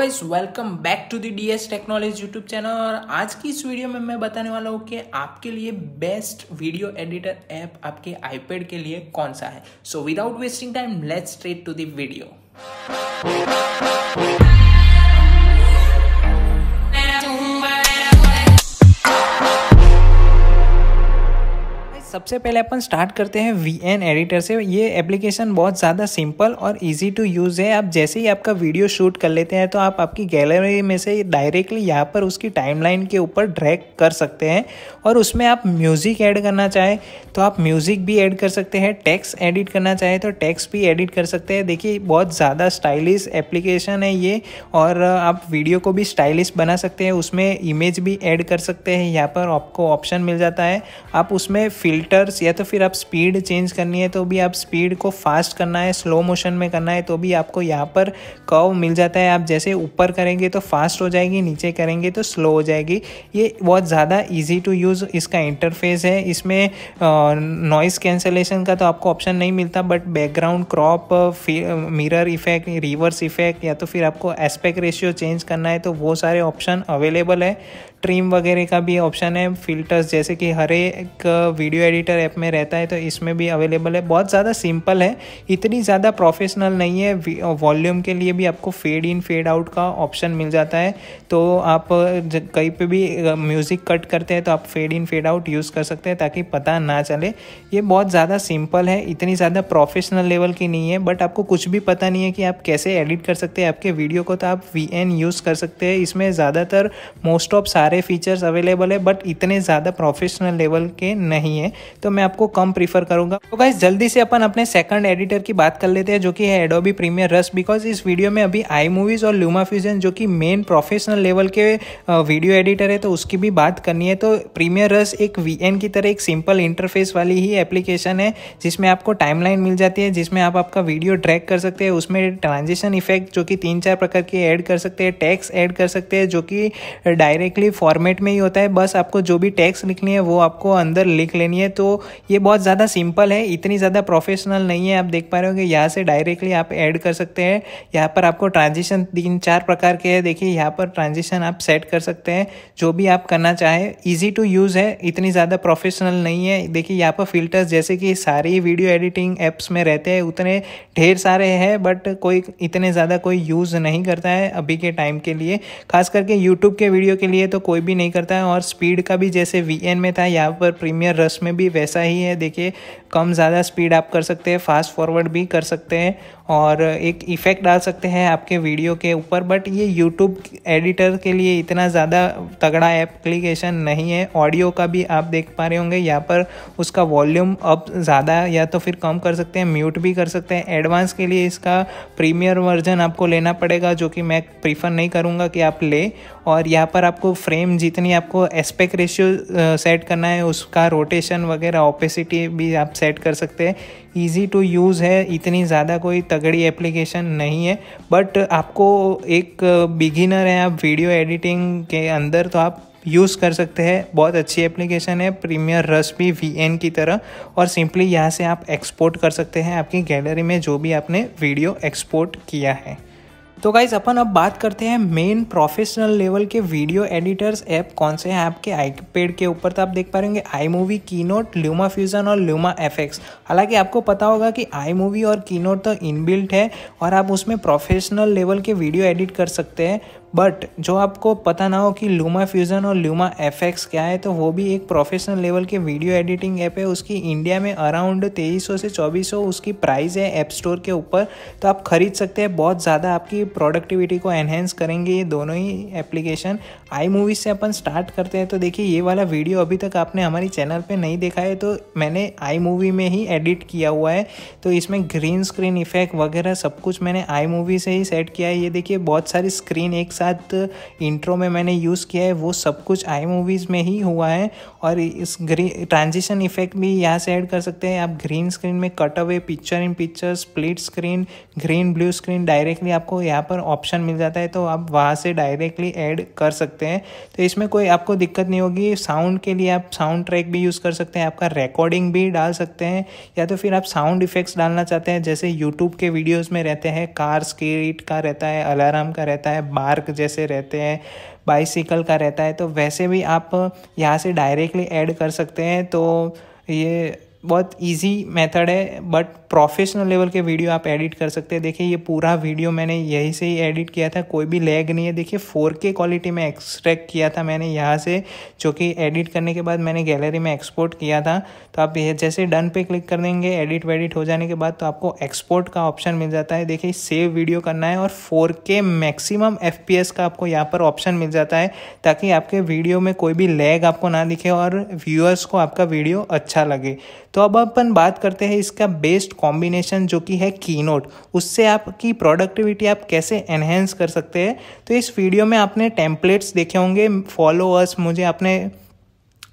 Guys welcome back to the DS technology YouTube channel. और आज की इस वीडियो में मैं बताने वाला हूँ कि आपके लिए बेस्ट वीडियो एडिटर ऐप आपके आईपैड के लिए कौन सा है। So without wasting time let's straight to the video. सबसे पहले अपन स्टार्ट करते हैं VN एडिटर से। ये एप्लीकेशन बहुत ज़्यादा सिंपल और इजी टू यूज़ है। आप जैसे ही आपका वीडियो शूट कर लेते हैं तो आप आपकी गैलरी में से डायरेक्टली यहाँ पर उसकी टाइमलाइन के ऊपर ड्रैग कर सकते हैं और उसमें आप म्यूज़िक ऐड करना चाहें तो आप म्यूज़िक भी ऐड कर सकते हैं, टेक्स्ट एडिट करना चाहें तो टेक्स्ट भी एडिट कर सकते हैं। देखिए बहुत ज़्यादा स्टाइलिश एप्लीकेशन है ये और आप वीडियो को भी स्टाइलिश बना सकते हैं, उसमें इमेज भी ऐड कर सकते हैं। यहाँ पर आपको ऑप्शन मिल जाता है, आप उसमें फिल्टर्स या तो फिर आप स्पीड चेंज करनी है तो भी आप स्पीड को फास्ट करना है, स्लो मोशन में करना है तो भी आपको यहाँ पर कर्व मिल जाता है। आप जैसे ऊपर करेंगे तो फास्ट हो जाएगी, नीचे करेंगे तो स्लो हो जाएगी। ये बहुत ज़्यादा इजी टू यूज़ इसका इंटरफेस है। इसमें नॉइज़ कैंसलेशन का तो आपको ऑप्शन नहीं मिलता, but background crop, mirror effect, reverse effect या तो फिर आपको एस्पेक्ट रेशियो चेंज करना है तो वो सारे ऑप्शन अवेलेबल है। ट्रिम वगैरह का भी ऑप्शन है, फिल्टर्स जैसे कि हर एक वीडियो एडिटर ऐप में रहता है तो इसमें भी अवेलेबल है। बहुत ज़्यादा सिंपल है, इतनी ज़्यादा प्रोफेशनल नहीं है। वॉल्यूम के लिए भी आपको फेड इन फेड आउट का ऑप्शन मिल जाता है, तो आप कहीं पे भी म्यूज़िक कट करते हैं तो आप fade in fade out use कर सकते हैं ताकि पता ना चले। ये बहुत ज़्यादा सिंपल है, इतनी ज़्यादा प्रोफेशनल लेवल की नहीं है, बट आपको कुछ भी पता नहीं है कि आप कैसे एडिट कर सकते हैं आपके वीडियो को तो आप VN यूज़ कर सकते हैं। इसमें ज़्यादातर मोस्ट ऑफ सारे फीचर्स अवेलेबल है, बट इतने ज़्यादा प्रोफेशनल लेवल के नहीं है, तो मैं आपको कम प्रीफर करूंगा। तो गाइस जल्दी से अपन अपने सेकंड एडिटर की बात कर लेते हैं जो कि है एडोबी प्रीमियर रश। बिकॉज इस वीडियो में अभी iMovies और LumaFusion जो कि मेन प्रोफेशनल लेवल के वीडियो एडिटर है तो उसकी भी बात करनी है। तो प्रीमियर रश एक VN की तरह एक सिंपल इंटरफेस वाली ही एप्लीकेशन है जिसमें आपको टाइमलाइन मिल जाती है, जिसमें आप आपका वीडियो ड्रैग कर सकते हैं। उसमें ट्रांजिशन इफेक्ट जो कि 3-4 प्रकार के ऐड कर सकते हैं, टेक्स्ट ऐड कर सकते हैं जो कि डायरेक्टली फॉर्मेट में ही होता है, बस आपको जो भी टेक्स्ट लिखनी है वो आपको अंदर लिख लेनी है। तो ये बहुत ज़्यादा सिंपल है, इतनी ज़्यादा प्रोफेशनल नहीं है। आप देख पा रहे होंगे यहाँ से डायरेक्टली आप ऐड कर सकते हैं। यहाँ पर आपको ट्रांजिशन 3-4 प्रकार के हैं, देखिए यहाँ पर ट्रांजिशन आप सेट कर सकते हैं जो भी आप करना चाहें। ईजी टू यूज़ है, इतनी ज़्यादा प्रोफेशनल नहीं है। देखिए यहाँ पर फिल्टर्स जैसे कि सारी वीडियो एडिटिंग एप्स में रहते हैं उतने ढेर सारे हैं, बट कोई इतने ज़्यादा कोई यूज़ नहीं करता है अभी के टाइम के लिए, खास करके यूट्यूब के वीडियो के लिए तो कोई भी नहीं करता है। और स्पीड का भी जैसे VN में था यहाँ पर प्रीमियर रश में भी वैसा ही है। देखिए कम ज़्यादा स्पीड आप कर सकते हैं, फास्ट फॉरवर्ड भी कर सकते हैं और एक इफ़ेक्ट डाल सकते हैं आपके वीडियो के ऊपर, बट ये यूट्यूब एडिटर के लिए इतना ज़्यादा तगड़ा एप्लीकेशन नहीं है। ऑडियो का भी आप देख पा रहे होंगे यहाँ पर उसका वॉल्यूम अब ज़्यादा या तो फिर कम कर सकते हैं, म्यूट भी कर सकते हैं। एडवांस के लिए इसका प्रीमियर वर्जन आपको लेना पड़ेगा जो कि मैं प्रीफर नहीं करूँगा कि आप ले। और यहाँ पर आपको फ्रेम जितनी आपको एस्पेक्ट रेशियो सेट करना है, उसका रोटेशन वगैरह ओपेसिटी भी आप सेट कर सकते हैं। ईजी टू यूज़ है, इतनी ज़्यादा कोई तगड़ी एप्लीकेशन नहीं है, बट आपको एक बिगिनर है आप वीडियो एडिटिंग के अंदर तो आप यूज़ कर सकते हैं। बहुत अच्छी एप्लीकेशन है प्रीमियर रश भी VN की तरह, और सिंपली यहाँ से आप एक्सपोर्ट कर सकते हैं आपकी गैलरी में जो भी आपने वीडियो एक्सपोर्ट किया है। तो गाइज अपन अब बात करते हैं मेन प्रोफेशनल लेवल के वीडियो एडिटर्स ऐप कौन से हैं आपके आईपैड के ऊपर। तो आप देख पा रहे होंगे iMovie, कीनोट, LumaFusion और LumaFX। हालांकि आपको पता होगा कि iMovie और कीनोट तो इनबिल्ट है और आप उसमें प्रोफेशनल लेवल के वीडियो एडिट कर सकते हैं, बट जो आपको पता ना हो कि LumaFusion और LumaFX क्या है, तो वो भी एक प्रोफेशनल लेवल के वीडियो एडिटिंग ऐप है। उसकी इंडिया में अराउंड 2300 से 2400 उसकी प्राइस है ऐप स्टोर के ऊपर, तो आप खरीद सकते हैं। बहुत ज़्यादा आपकी प्रोडक्टिविटी को एनहेंस करेंगे ये दोनों ही एप्लीकेशन। iMovie से अपन स्टार्ट करते हैं। तो देखिए ये वाला वीडियो अभी तक आपने हमारी चैनल पे नहीं देखा है तो मैंने iMovie में ही एडिट किया हुआ है, तो इसमें ग्रीन स्क्रीन इफेक्ट वगैरह सब कुछ मैंने iMovie से ही सेट किया है। ये देखिए बहुत सारी स्क्रीन एक साथ इंट्रो में मैंने यूज़ किया है वो सब कुछ आई मूवीज़ में ही हुआ है। और इस ट्रांजिशन इफेक्ट भी यहाँ से ऐड कर सकते हैं आप। ग्रीन स्क्रीन में cut away, picture in picture, split screen, green blue screen directly आपको यहाँ पर ऑप्शन मिल जाता है, तो आप वहाँ से डायरेक्टली ऐड कर सकते हैं। तो इसमें कोई आपको दिक्कत नहीं होगी। साउंड के लिए आप साउंड ट्रैक भी यूज़ कर सकते हैं, आपका रिकॉर्डिंग भी डाल सकते हैं, या तो फिर आप साउंड इफेक्ट्स डालना चाहते हैं जैसे यूट्यूब के वीडियोज़ में रहते हैं, कार स्कीट का रहता है, अलार्म का रहता है, बार्क जैसे रहते हैं, बाइसिकल का रहता है, तो वैसे भी आप यहाँ से डायरेक्टली ऐड कर सकते हैं। तो ये बहुत इजी मेथड है, बट प्रोफेशनल लेवल के वीडियो आप एडिट कर सकते हैं। देखिए ये पूरा वीडियो मैंने यहीं से ही एडिट किया था, कोई भी लैग नहीं है। देखिए 4K क्वालिटी में एक्सट्रैक्ट किया था मैंने यहाँ से, जो कि एडिट करने के बाद मैंने गैलरी में एक्सपोर्ट किया था। तो आप ये जैसे डन पे क्लिक कर देंगे, एडिट वेडिट हो जाने के बाद तो आपको एक्सपोर्ट का ऑप्शन मिल जाता है। देखिए सेव वीडियो करना है और 4K मैक्सिमम FPS का आपको यहाँ पर ऑप्शन मिल जाता है, ताकि आपके वीडियो में कोई भी लैग आपको ना दिखे और व्यूअर्स को आपका वीडियो अच्छा लगे। तो अब अपन बात करते हैं इसका बेस्ट कॉम्बिनेशन जो कि है कीनोट, उससे आपकी प्रोडक्टिविटी आप कैसे एनहेंस कर सकते हैं। तो इस वीडियो में आपने टेम्पलेट्स देखे होंगे, फॉलोअर्स, मुझे आपने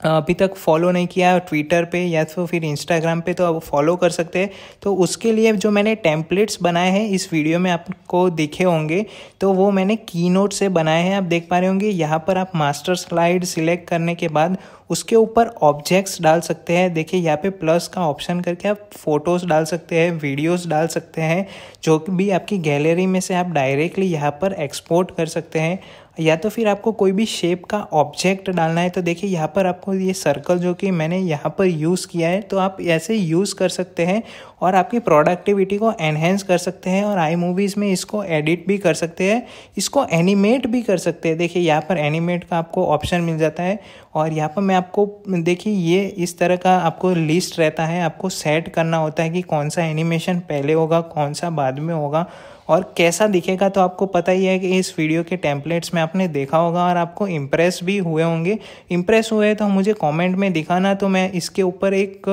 अभी तक फॉलो नहीं किया ट्विटर पे या तो फिर इंस्टाग्राम पे, तो अब फॉलो कर सकते हैं। तो उसके लिए जो मैंने टेम्पलेट्स बनाए हैं इस वीडियो में आपको दिखे होंगे, तो वो मैंने कीनोट से बनाए हैं। आप देख पा रहे होंगे यहाँ पर आप मास्टर स्लाइड सिलेक्ट करने के बाद उसके ऊपर ऑब्जेक्ट्स डाल सकते हैं। देखिए यहाँ पे प्लस का ऑप्शन करके आप फोटोज़ डाल सकते हैं, वीडियोस डाल सकते हैं, जो भी आपकी गैलरी में से आप डायरेक्टली यहाँ पर एक्सपोर्ट कर सकते हैं। या तो फिर आपको कोई भी शेप का ऑब्जेक्ट डालना है, तो देखिए यहाँ पर आपको ये सर्कल जो कि मैंने यहाँ पर यूज़ किया है, तो आप ऐसे यूज़ कर सकते हैं और आपकी प्रोडक्टिविटी को एनहेंस कर सकते हैं। और आई मूवीज़ में इसको एडिट भी कर सकते हैं, इसको एनिमेट भी कर सकते हैं। देखिए यहाँ पर एनिमेट का आपको ऑप्शन मिल जाता है और यहाँ पर मैं आपको देखिए ये इस तरह का आपको लिस्ट रहता है, आपको सेट करना होता है कि कौन सा एनिमेशन पहले होगा, कौन सा बाद में होगा और कैसा दिखेगा। तो आपको पता ही है कि इस वीडियो के टेम्पलेट्स में आपने देखा होगा और आपको इम्प्रेस भी हुए होंगे। इम्प्रेस हुए तो मुझे कमेंट में दिखाना, तो मैं इसके ऊपर एक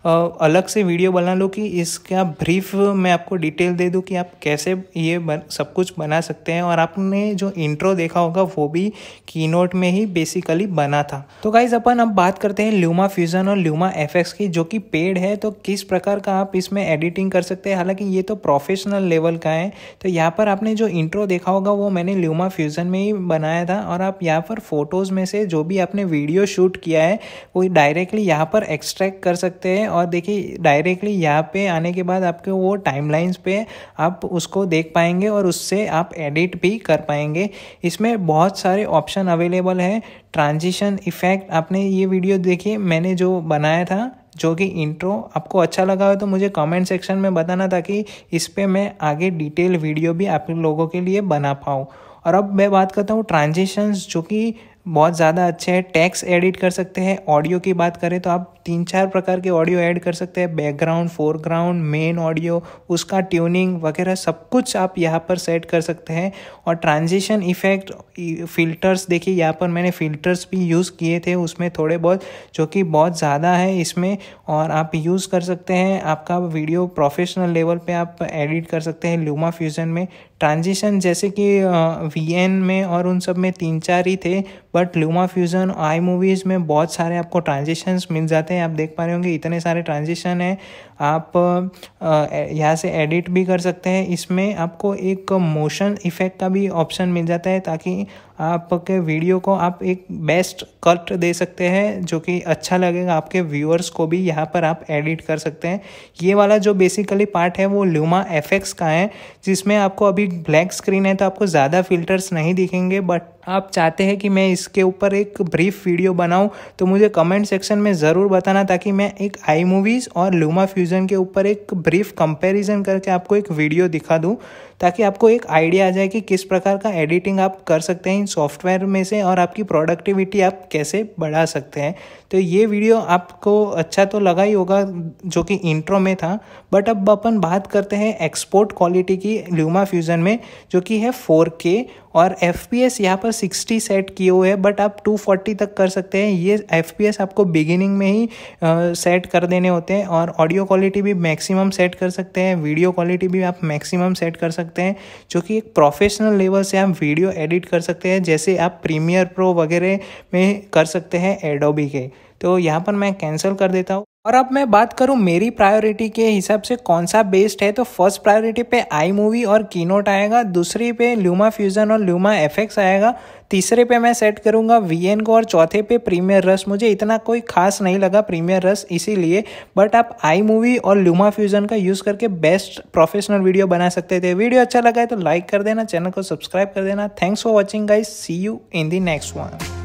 अलग से वीडियो बना लूँ कि इसका ब्रीफ मैं आपको डिटेल दे दूँ कि आप कैसे ये सब कुछ बना सकते हैं। और आपने जो इंट्रो देखा होगा वो भी कीनोट में ही बेसिकली बना था। तो गाइज अपन अब बात करते हैं ल्यूमा फ्यूजन और ल्यूमा एफएक्स की, जो कि पेड है। तो किस प्रकार का आप इसमें एडिटिंग कर सकते हैं, हालांकि ये तो प्रोफेशनल लेवल का है। तो यहाँ पर आपने जो इंट्रो देखा होगा वो मैंने ल्यूमा फ्यूजन में ही बनाया था। और आप यहाँ पर फोटोज़ में से जो भी आपने वीडियो शूट किया है वो डायरेक्टली यहाँ पर एक्सट्रैक्ट कर सकते हैं। और देखिए डायरेक्टली यहाँ पे आने के बाद आपके वो टाइमलाइंस पे आप उसको देख पाएंगे और उससे आप एडिट भी कर पाएंगे। इसमें बहुत सारे ऑप्शन अवेलेबल है। ट्रांजिशन इफेक्ट, आपने ये वीडियो देखिए मैंने जो बनाया था जो कि इंट्रो, आपको अच्छा लगा हो तो मुझे कमेंट सेक्शन में बताना, ताकि इस पे मैं आगे डिटेल वीडियो भी आप लोगों के लिए बना पाऊँ। और अब मैं बात करता हूँ ट्रांजिशंस, जो कि बहुत ज़्यादा अच्छे हैं। टेक्स्ट एडिट कर सकते हैं। ऑडियो की बात करें तो आप 3-4 प्रकार के ऑडियो ऐड कर सकते हैं, बैकग्राउंड, फोरग्राउंड, मेन ऑडियो, उसका ट्यूनिंग वगैरह सब कुछ आप यहाँ पर सेट कर सकते हैं। और ट्रांजिशन इफेक्ट, फ़िल्टर्स, देखिए यहाँ पर मैंने फ़िल्टर्स भी यूज़ किए थे उसमें थोड़े बहुत, जो कि बहुत ज़्यादा है इसमें, और आप यूज़ कर सकते हैं। आपका वीडियो प्रोफेशनल लेवल पे आप एडिट कर सकते हैं ल्यूमा फ्यूजन में। ट्रांजिशन जैसे कि VN में और उन सब में 3-4 ही थे, बट ल्यूमा फ्यूजन, आई मूवीज़ में बहुत सारे आपको ट्रांजिशंस मिल जाते हैं। आप देख पा रहे होंगे इतने सारे ट्रांजिशन हैं। आप यहाँ से एडिट भी कर सकते हैं। इसमें आपको एक मोशन इफेक्ट का भी ऑप्शन मिल जाता है, ताकि आपके वीडियो को आप एक बेस्ट कट दे सकते हैं, जो कि अच्छा लगेगा आपके व्यूअर्स को भी। यहाँ पर आप एडिट कर सकते हैं। ये वाला जो बेसिकली पार्ट है वो ल्यूमा एफएक्स का है, जिसमें आपको अभी ब्लैक स्क्रीन है तो आपको ज़्यादा फिल्टर्स नहीं दिखेंगे। बट आप चाहते हैं कि मैं इसके ऊपर एक ब्रीफ वीडियो बनाऊं, तो मुझे कमेंट सेक्शन में ज़रूर बताना, ताकि मैं एक आई मूवीज़ और ल्यूमा फ्यूजन के ऊपर एक ब्रीफ कंपैरिजन करके आपको एक वीडियो दिखा दूं, ताकि आपको एक आइडिया आ जाए कि किस प्रकार का एडिटिंग आप कर सकते हैं इन सॉफ्टवेयर में से और आपकी प्रोडक्टिविटी आप कैसे बढ़ा सकते हैं। तो ये वीडियो आपको अच्छा तो लगा ही होगा, जो कि इंट्रो में था। बट अब अपन बात करते हैं एक्सपोर्ट क्वालिटी की ल्यूमा फ्यूजन में, जो कि है 4K। और FPS यहाँ पर 60 सेट किए हुए हैं, बट आप 240 तक कर सकते हैं। ये FPS आपको बिगिनिंग में ही सेट कर देने होते हैं। और ऑडियो क्वालिटी भी मैक्सिमम सेट कर सकते हैं, वीडियो क्वालिटी भी आप मैक्सिमम सेट कर सकते हैं, जो कि एक प्रोफेशनल लेवल से आप वीडियो एडिट कर सकते हैं, जैसे आप प्रीमियर प्रो वगैरह में कर सकते हैं एडोबी के। तो यहाँ पर मैं कैंसिल कर देता हूँ। और अब मैं बात करूँ मेरी प्रायोरिटी के हिसाब से कौन सा बेस्ट है, तो फर्स्ट प्रायोरिटी पे आई मूवी और कीनोट आएगा, दूसरी पे ल्यूमा फ्यूजन और ल्यूमा FX आएगा, तीसरे पे मैं सेट करूँगा VN को, और चौथे पे प्रीमियर रश। मुझे इतना कोई खास नहीं लगा प्रीमियर रश इसीलिए, बट आप आई मूवी और ल्यूमा फ्यूजन का यूज़ करके बेस्ट प्रोफेशनल वीडियो बना सकते थे। वीडियो अच्छा लगा है तो लाइक कर देना, चैनल को सब्सक्राइब कर देना। Thanks for watching guys, see you in the next one.